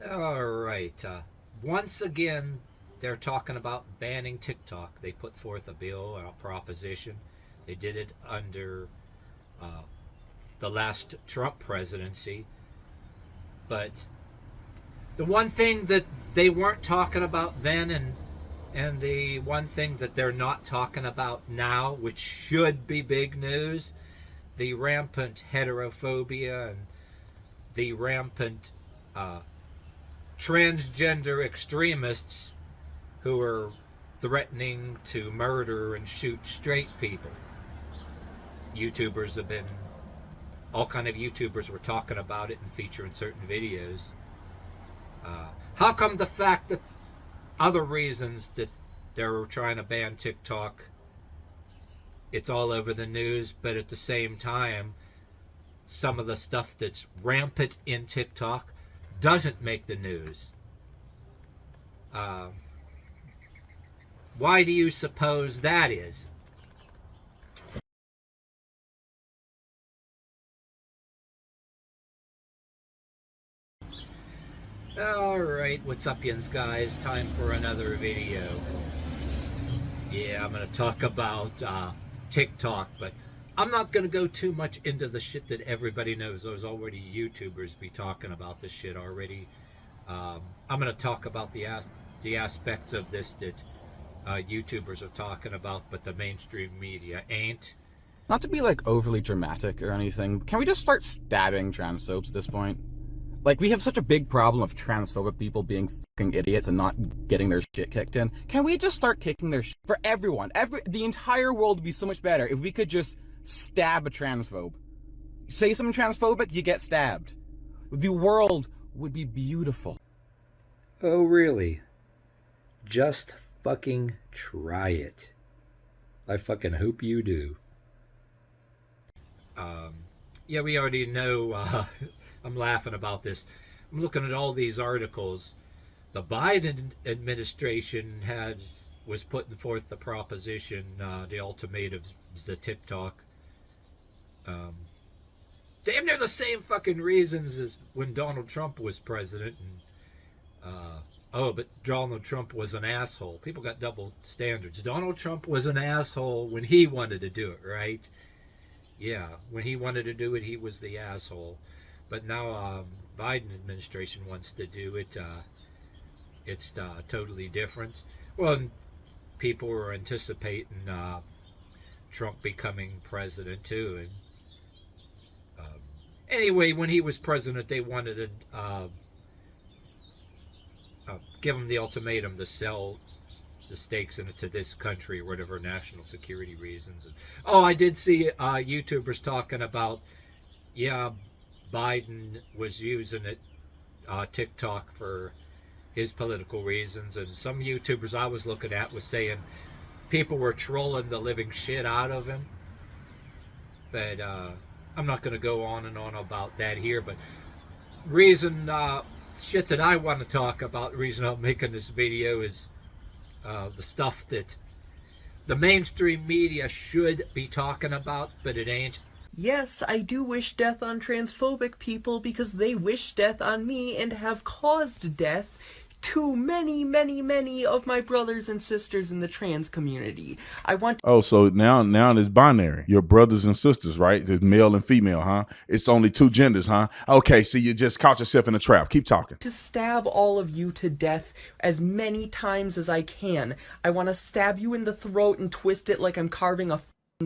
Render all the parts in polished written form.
All right. Once again, they're talking about banning TikTok. They put forth a bill, a proposition. They did it under uh, the last Trump presidency. But the one thing that they weren't talking about then, and the one thing that they're not talking about now, which should be big news, the rampant heterophobia and the rampant uh, transgender extremists who are threatening to murder and shoot straight people. YouTubers have been, all kind of YouTubers were talking about it and featuring certain videos. How come the fact that other reasons that they're trying to ban TikTok, it's all over the news, but at the same time, some of the stuff that's rampant in TikTok doesn't make the news? Uh, why do you suppose that is? Alright, what's up, yins guys? Time for another video. Yeah, I'm going to talk about TikTok, but I'm not going to go too much into the shit that everybody knows. There's already YouTubers be talking about this shit already. I'm going to talk about the aspects of this that YouTubers are talking about, but the mainstream media ain't. Not to be like overly dramatic or anything, can we just start stabbing transphobes at this point? Like, we have such a big problem of transphobic people being fucking idiots and not getting their shit kicked in. Can we just start kicking their shit for everyone? The entire world would be so much better if we could just stab a transphobe. Say something transphobic, you get stabbed. The world would be beautiful. Oh, really? Just fucking try it. I fucking hope you do. Yeah, we already know. I'm laughing about this. I'm looking at all these articles. The Biden administration was putting forth the proposition, the ultimatum, the TikTok. Damn near the same fucking reasons as when Donald Trump was president. And but Donald Trump was an asshole. People got double standards. Donald Trump was an asshole when he wanted to do it, right? Yeah, when he wanted to do it, he was the asshole. But now Biden administration wants to do it. It's totally different. Well, people were anticipating Trump becoming president too. And anyway, when he was president, they wanted to give him the ultimatum to sell the stakes in it to this country or whatever, national security reasons. And, I did see YouTubers talking about, yeah, Biden was using it, TikTok, for his political reasons. And some YouTubers I was looking at was saying people were trolling the living shit out of him. But I'm not going to go on and on about that here. But reason, shit that I want to talk about, the reason I'm making this video is the stuff that the mainstream media should be talking about, but it ain't. Yes, I do wish death on transphobic people because they wish death on me and have caused death to many, many, many of my brothers and sisters in the trans community. I want Oh, so now it's binary. Your brothers and sisters, right? There's male and female, huh? It's only two genders, huh? Okay, see, you just caught yourself in a trap. Keep talking. to stab all of you to death as many times as I can. I want to stab you in the throat and twist it like I'm carving a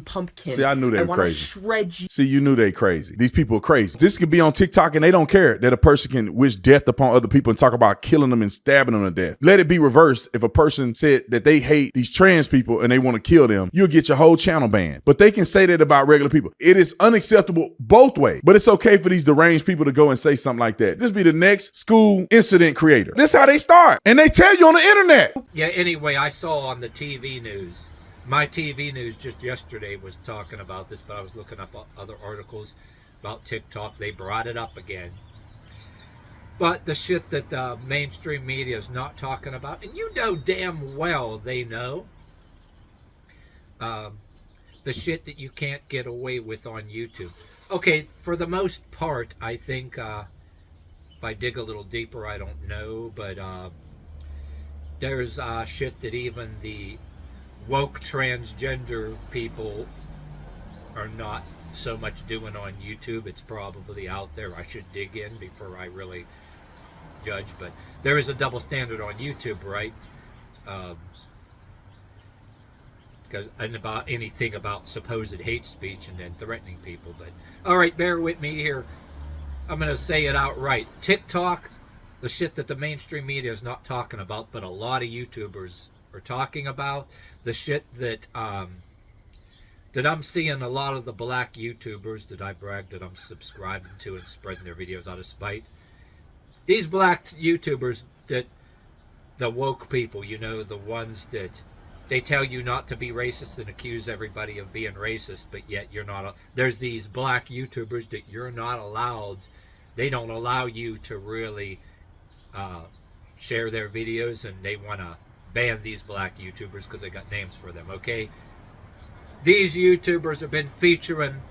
pumpkin. See, I knew they were crazy. Shred you. See, you knew they crazy. These people are crazy. This could be on TikTok and they don't care that a person can wish death upon other people and talk about killing them and stabbing them to death. Let it be reversed. If a person said that they hate these trans people and they want to kill them, you'll get your whole channel banned. But they can say that about regular people. It is unacceptable both ways. But it's okay for these deranged people to go and say something like that. This be the next school incident creator. This is how they start. And they tell you on the internet. Yeah, anyway, I saw on the TV news, my TV news just yesterday was talking about this, but I was looking up other articles about TikTok. They brought it up again. But the shit that the mainstream media is not talking about, and you know damn well they know, the shit that you can't get away with on YouTube. Okay, for the most part, I think If I dig a little deeper, I don't know, but there's shit that even the woke transgender people are not so much doing on YouTube. It's probably out there. I should dig in before I really judge, but there is a double standard on YouTube, right? And about anything about supposed hate speech and then threatening people. But all right, bear with me here. I'm gonna say it outright. TikTok, the shit that the mainstream media is not talking about, but a lot of YouTubers are talking about, the shit that that I'm seeing a lot of the black YouTubers that I brag that I'm subscribing to and spreading their videos out of spite. These black YouTubers that the woke people, you know, the ones that they tell you not to be racist and accuse everybody of being racist, but yet you're not. There's these black YouTubers that you're not allowed. They don't allow you to really share their videos, and they want to ban these black YouTubers because they got names for them, okay? These YouTubers have been featuring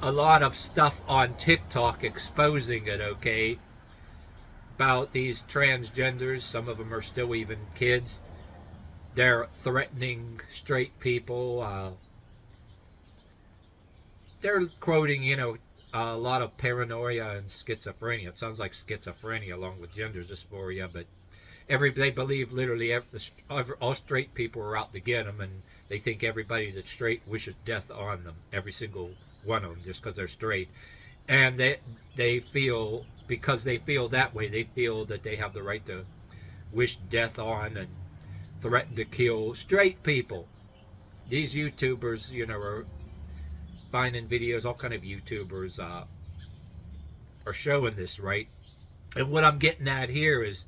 a lot of stuff on TikTok exposing it, okay? About these transgenders. Some of them are still even kids. They're threatening straight people. They're quoting, you know, a lot of paranoia and schizophrenia. It sounds like schizophrenia along with gender dysphoria, but they believe literally all straight people are out to get them, and they think everybody that's straight wishes death on them, every single one of them, just because they're straight. And they feel, because they feel that way, they feel that they have the right to wish death on and threaten to kill straight people. These YouTubers, you know, are finding videos, all kind of YouTubers are showing this, right? And what I'm getting at here is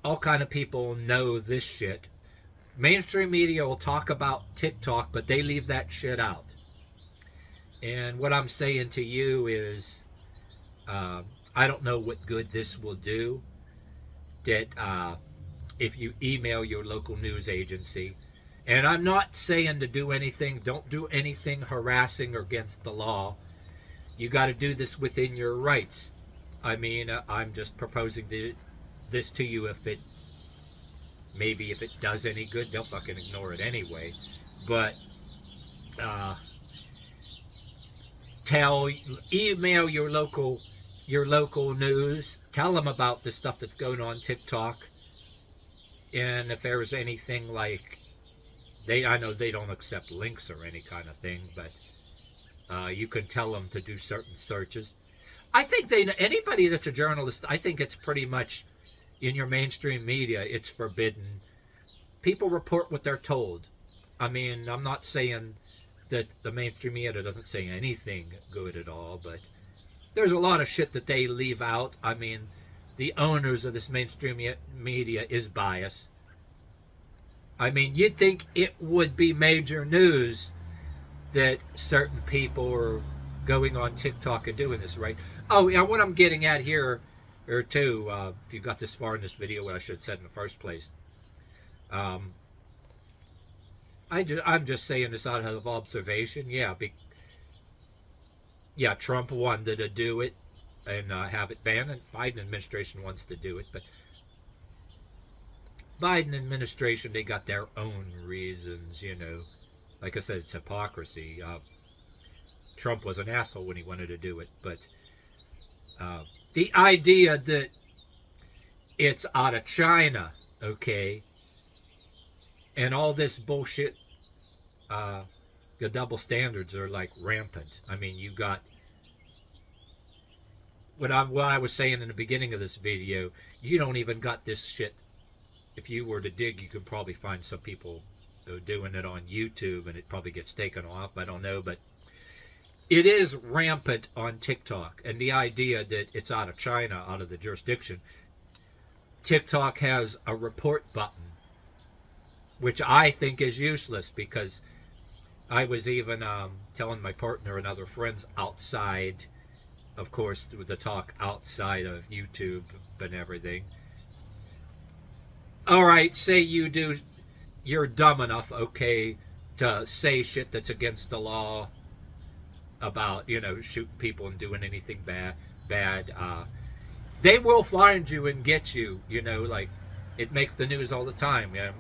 all kind of people know this shit. Mainstream media will talk about TikTok, but they leave that shit out. And what I'm saying to you is, I don't know what good this will do. That if you email your local news agency, and I'm not saying to do anything, don't do anything harassing or against the law. You got to do this within your rights. I mean, I'm just proposing this to you. If it does any good, they'll fucking ignore it anyway. But email your local news, tell them about the stuff that's going on TikTok, and if there's anything like I know they don't accept links or any kind of thing, but you can tell them to do certain searches. I think anybody that's a journalist, I think it's pretty much in your mainstream media, it's forbidden. People report what they're told. I mean, I'm not saying that the mainstream media doesn't say anything good at all, but there's a lot of shit that they leave out. I mean, the owners of this mainstream media is biased. I mean, you'd think it would be major news that certain people are going on TikTok and doing this, right? Oh, yeah, what I'm getting at here, or too, if you got this far in this video, what I should have said in the first place. I'm just saying this out of observation. Yeah, Trump wanted to do it and have it banned, and Biden administration wants to do it, but Biden administration, they got their own reasons, you know. Like I said, it's hypocrisy. Trump was an asshole when he wanted to do it, but the idea that it's out of China, okay, and all this bullshit, the double standards are like rampant. I mean, you got what I was saying in the beginning of this video. You don't even got this shit. If you were to dig, you could probably find some people doing it on YouTube, and it probably gets taken off. I don't know, but it is rampant on TikTok. And the idea that it's out of China, out of the jurisdiction, TikTok has a report button, which I think is useless, because I was even telling my partner and other friends outside, of course, with the talk outside of YouTube and everything. All right, say you're dumb enough, okay, to say shit that's against the law about, you know, shooting people and doing anything bad. they will find you and get you. You know, like it makes the news all the time. You know,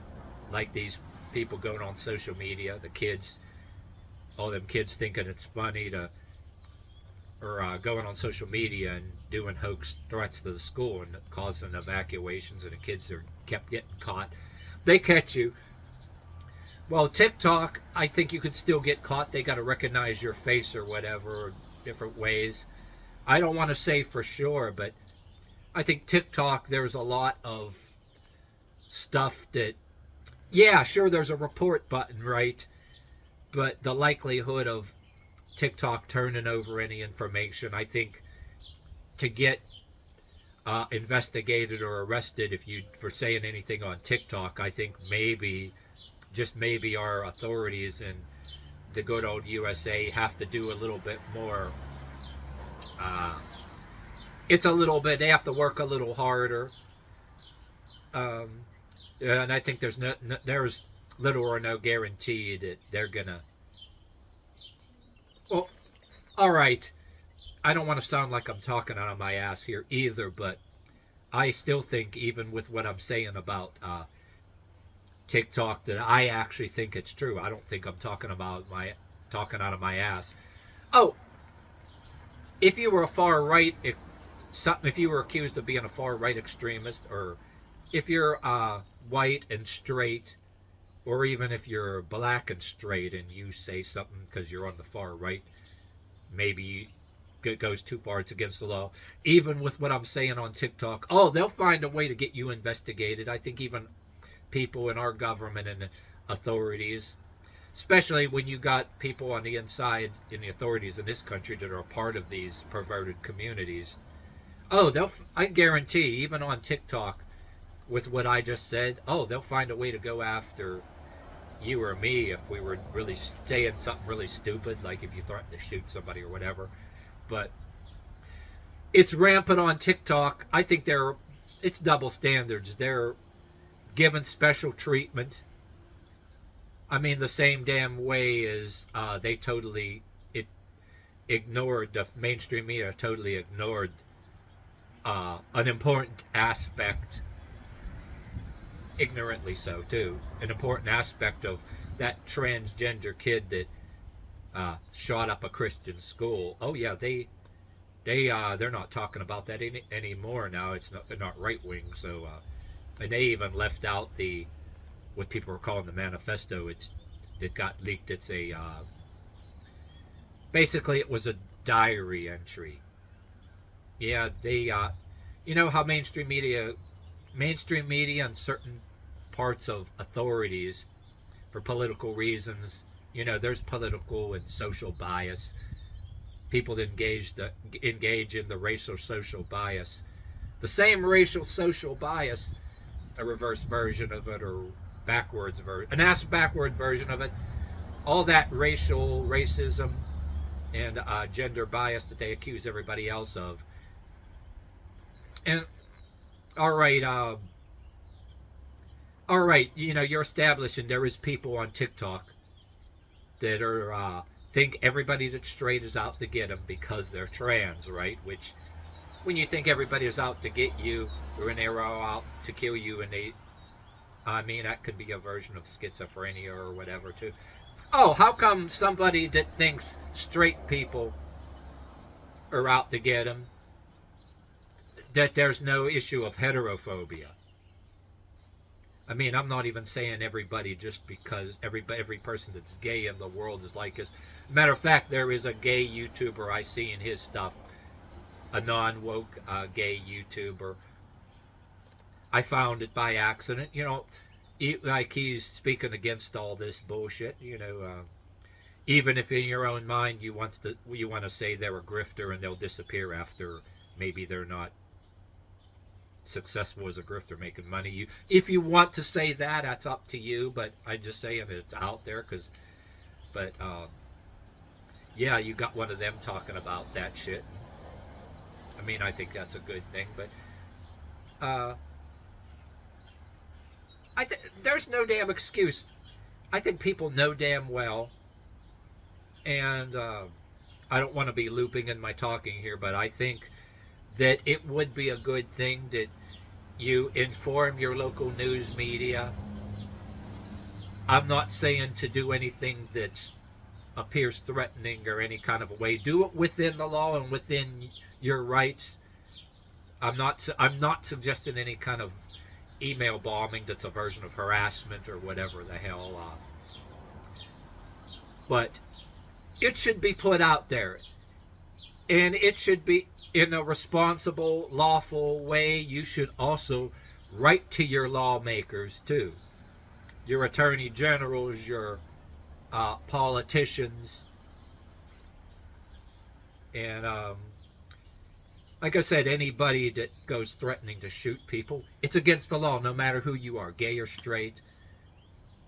like these people going on social media, the kids, all them kids thinking it's funny to, or going on social media and doing hoax threats to the school and causing evacuations, and the kids are kept getting caught. They catch you. Well, TikTok, I think you could still get caught. They got to recognize your face or whatever, or different ways. I don't want to say for sure, but I think TikTok, there's a lot of stuff that, yeah, sure, there's a report button, right? But the likelihood of TikTok turning over any information, I think, to get investigated or arrested for saying anything on TikTok, I think maybe, just maybe, our authorities in the good old USA have to do a little bit more. It's a little bit, they have to work a little harder. And I think there's little or no guarantee that they're gonna. Well, all right. I don't want to sound like I'm talking out of my ass here either, but I still think, even with what I'm saying about TikTok, that I actually think it's true. I don't think I'm talking out of my ass. Oh, if you were a far right, if you were accused of being a far right extremist, or if you're white and straight, or even if you're black and straight and you say something because you're on the far right, maybe it goes too far, it's against the law. Even with what I'm saying on TikTok, oh, they'll find a way to get you investigated. I think even people in our government and authorities, especially when you got people on the inside in the authorities in this country that are a part of these perverted communities, oh, I guarantee, even on TikTok, with what I just said, oh, they'll find a way to go after you or me if we were really saying something really stupid, like if you threatened to shoot somebody or whatever. But it's rampant on TikTok. I think it's double standards. They're given special treatment. I mean, the same damn way as they totally ignored, the mainstream media totally ignored an important aspect, ignorantly so too, an important aspect of that transgender kid that shot up a Christian school. Oh yeah, they're not talking about that anymore now. It's not right wing. So and they even left out what people are calling the manifesto. It got leaked. It's a basically it was a diary entry. Yeah, they you know how mainstream media and certain parts of authorities, for political reasons, you know, there's political and social bias. People that engage in the racial social bias, the same racial social bias, a reverse version of it, or backwards version, an ass backward version of it, all that racism and gender bias that they accuse everybody else of. And all right, you know, you're establishing there is people on TikTok that are think everybody that's straight is out to get them because they're trans, right? Which, when you think everybody is out to get you, or they're all out to kill you, and I mean, that could be a version of schizophrenia or whatever too. Oh, how come somebody that thinks straight people are out to get them, that there's no issue of heterophobia? I mean, I'm not even saying everybody, just because every person that's gay in the world is like us. Matter of fact, there is a gay YouTuber I see in his stuff, a non-woke gay YouTuber. I found it by accident. You know, like he's speaking against all this bullshit. You know, even if in your own mind you want to say they're a grifter and they'll disappear after maybe they're not successful as a grifter making money. If you want to say that, that's up to you, but I'm just saying it's out there. Yeah, you got one of them talking about that shit. I mean, I think that's a good thing, but there's no damn excuse. I think people know damn well, and I don't want to be looping in my talking here, but I think that it would be a good thing that you inform your local news media. I'm not saying to do anything that appears threatening or any kind of a way. Do it within the law and within your rights. I'm not suggesting any kind of email bombing that's a version of harassment or whatever the hell. But it should be put out there. And it should be in a responsible, lawful way. You should also write to your lawmakers, too. Your attorney generals, your politicians. And, like I said, anybody that goes threatening to shoot people, it's against the law, no matter who you are, gay or straight,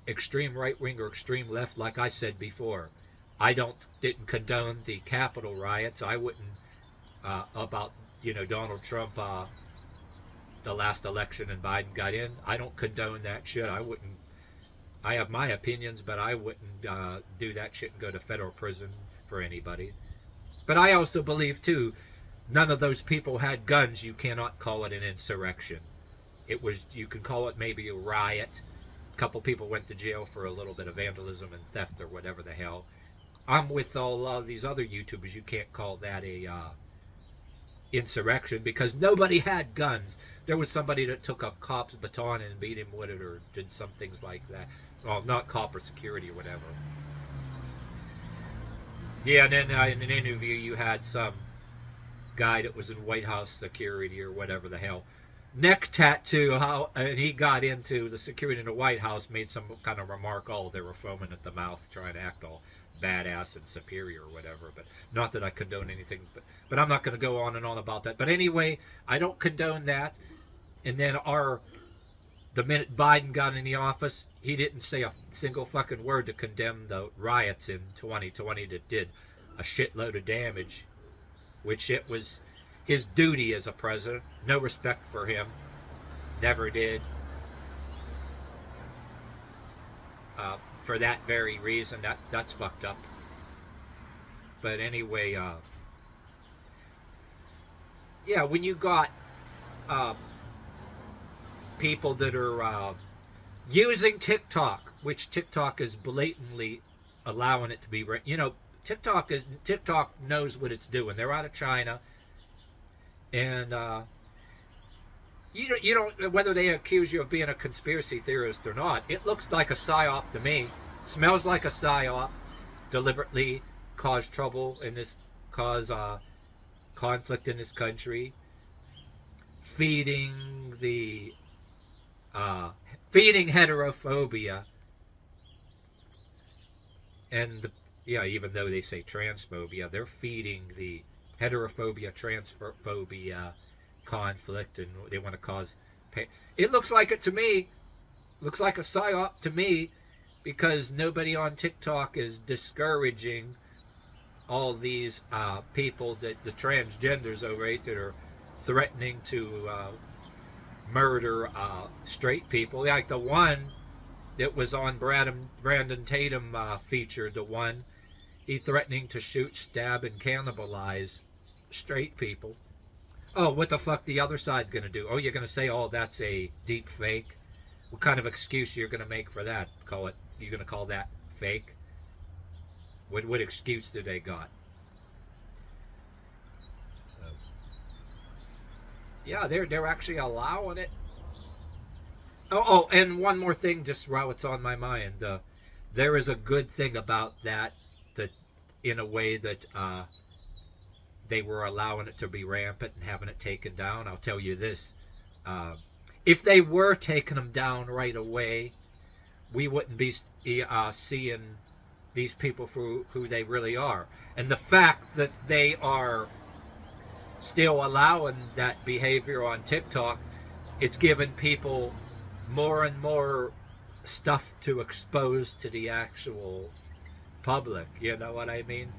extreme right-wing or extreme left, like I said before. I didn't condone the Capitol riots. I wouldn't about Donald Trump, the last election and Biden got in. I don't condone that shit. I wouldn't. I have my opinions, but I wouldn't do that shit and go to federal prison for anybody. But I also believe too, none of those people had guns. You cannot call it an insurrection. You can call it maybe a riot. A couple people went to jail for a little bit of vandalism and theft or whatever the hell. I'm with all of these other YouTubers. You can't call that a insurrection because nobody had guns. There was somebody that took a cop's baton and beat him with it or did some things like that. Well, not cop or security or whatever. Yeah, and then in an interview you had some guy that was in White House security or whatever the hell. Neck tattoo, and he got into the security in the White House, made some kind of remark, they were foaming at the mouth trying to act all badass and superior or whatever, but not that I condone anything, but I'm not going to go on and on about that. But anyway, I don't condone that. And then the minute Biden got in the office, he didn't say a single fucking word to condemn the riots in 2020 that did a shitload of damage, which it was his duty as a president. No respect for him. Never did. For that very reason, that's fucked up. But anyway, yeah, when you got people that are using TikTok, which TikTok is blatantly allowing it to be, TikTok knows what it's doing. They're out of China, and you don't, whether they accuse you of being a conspiracy theorist or not, it looks like a psyop to me. Smells like a psyop. Deliberately cause trouble in this, cause conflict in this country. Feeding heterophobia. And even though they say transphobia, they're feeding the heterophobia, transphobia conflict, and they want to cause pain. It looks like it to me. Looks like a psyop to me, because nobody on TikTok is discouraging all these people, that the transgenders that are threatening to murder straight people, like the one that was on Brandon Tatum featured, the one he threatening to shoot, stab, and cannibalize straight people. Oh, what the fuck the other side's gonna do? Oh, you're gonna say, that's a deep fake? What kind of excuse you're gonna make for that? You're gonna call that fake? What excuse do they got? Yeah, they're actually allowing it. Oh, and one more thing, just while it's on my mind, there is a good thing about that in a way that they were allowing it to be rampant and having it taken down. I'll tell you this: if they were taking them down right away, we wouldn't be seeing these people for who they really are. And the fact that they are still allowing that behavior on TikTok, it's given people more and more stuff to expose to the actual public. You know what I mean?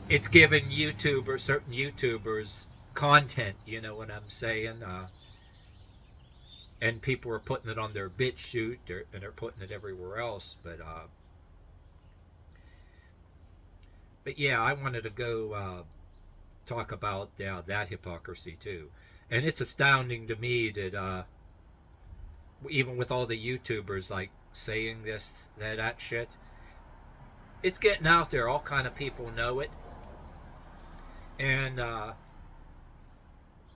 It's given certain YouTubers content, you know what I'm saying? And people are putting it on their BitChute, and they're putting it everywhere else. But yeah, I wanted to go talk about that hypocrisy too. And it's astounding to me that even with all the YouTubers like saying that shit, it's getting out there. All kind of people know it, and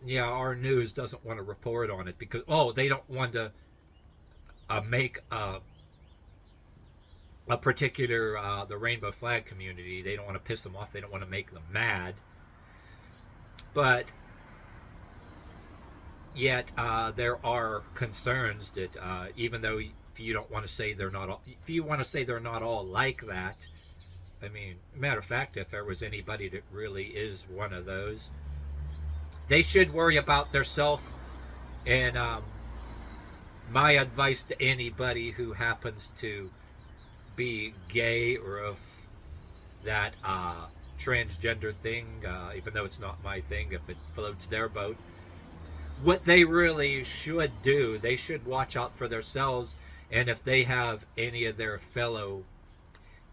yeah, our news doesn't want to report on it because they don't want to make a particular the rainbow flag community. They don't want to piss them off. They don't want to make them mad. But yet there are concerns that even though if you don't want to say they're not all, if you want to say they're not all like that, I mean, matter of fact, if there was anybody that really is one of those, they should worry about theirself. And my advice to anybody who happens to be gay or of that transgender thing, even though it's not my thing, if it floats their boat, what they really should do, they should watch out for themselves. And if they have any of their fellow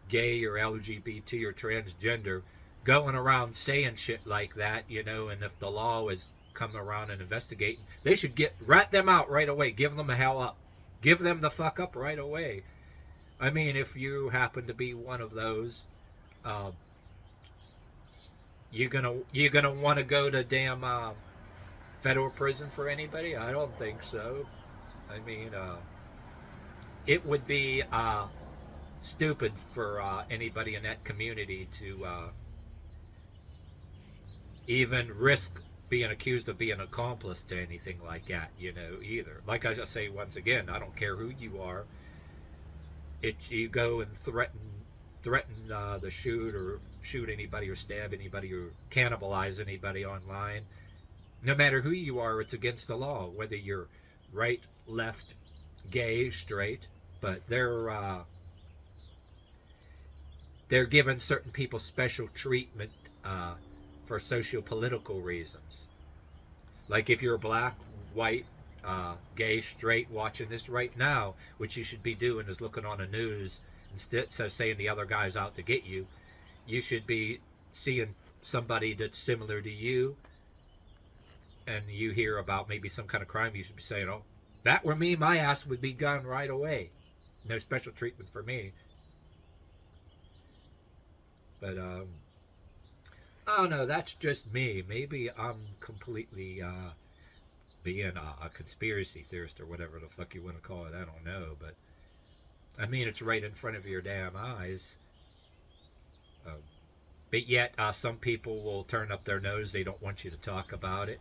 gay or LGBT or transgender going around saying shit like that, you know, and if the law is coming around and investigating, they should rat them out right away. Give them the hell up. Give them the fuck up right away. I mean, if you happen to be one of those, you're gonna want to go to damn federal prison for anybody? I don't think so. I mean, it would be stupid for anybody in that community to even risk being accused of being an accomplice to anything like that, you know, either. Like I just say once again, I don't care who you are. You go and threaten to shoot anybody or stab anybody or cannibalize anybody online. No matter who you are, it's against the law, whether you're right, left, gay, straight. But they're giving certain people special treatment for socio-political reasons. Like if you're black, white, gay, straight, watching this right now, what you should be doing is looking on the news instead of saying the other guy's out to get you. You should be seeing somebody that's similar to you, and you hear about maybe some kind of crime. You should be saying, "Oh, that were me, my ass would be gone right away. No special treatment for me." But I don't know. That's just me. Maybe I'm completely being a conspiracy theorist or whatever the fuck you want to call it. I don't know, but I mean, it's right in front of your damn eyes. But yet, some people will turn up their nose. They don't want you to talk about it.